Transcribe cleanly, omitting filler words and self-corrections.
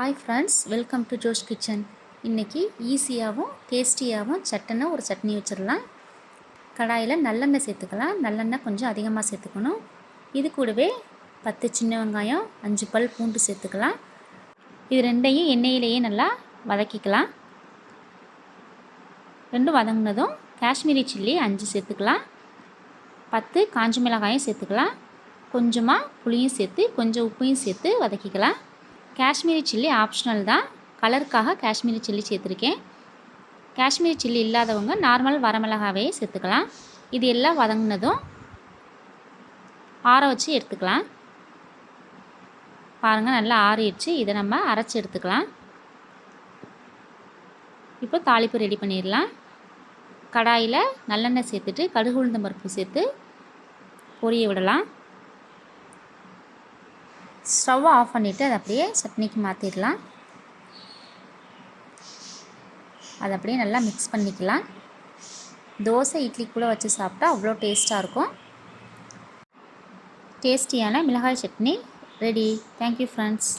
Hi friends, welcome to Josh kitchen. இன்றைக்கி ஈஸியாகவும் டேஸ்டியாகவும் ஒரு சட்னி வச்சிடலாம். கடாயில் நல்லெண்ணெய் சேர்த்துக்கலாம். நல்லெண்ணெய் கொஞ்சம் அதிகமாக சேர்த்துக்கணும். இது கூடவே 10 சின்ன வெங்காயம், 5 பல் பூண்டு சேர்த்துக்கலாம். இது ரெண்டையும் எண்ணெயிலேயே நல்லா வதக்கிக்கலாம். ரெண்டும் வதங்கினதும் காஷ்மீரி சில்லி 5 சேர்த்துக்கலாம். 10 காஞ்ச மிளகாயும் சேர்த்துக்கலாம். கொஞ்சமாக புளியும் சேர்த்து கொஞ்சம் உப்பையும் சேர்த்து வதக்கிக்கலாம். காஷ்மீரி சில்லி ஆப்ஷனல் தான், கலருக்காக காஷ்மீரி சில்லி சேர்த்துருக்கேன். காஷ்மீரி சில்லி இல்லாதவங்க நார்மல் வரமிளகாவே சேர்த்துக்கலாம். இது எல்லாம் வதங்கினதும் ஆற வச்சு எடுத்துக்கலாம். பாருங்கள், நல்லா ஆறிடுச்சு. இதை நம்ம அரைச்சி எடுத்துக்கலாம். இப்போ தாளிப்பு ரெடி பண்ணிடலாம். கடாயில் நல்லெண்ணெய் சேர்த்துட்டு கடுகு உளுந்தம் பருப்பு சேர்த்து பொரிய விடலாம். ஸ்டவ்வை ஆஃப் பண்ணிவிட்டு அதை அப்படியே சட்னிக்கு மாற்றிடலாம். அதை அப்படியே நல்லா மிக்ஸ் பண்ணிக்கலாம். தோசை இட்லிக்குள்ளே வச்சு சாப்பிட்டா அவ்வளோ டேஸ்ட்டாக இருக்கும். டேஸ்டியான மிளகாய் சட்னி ரெடி. Thank you friends.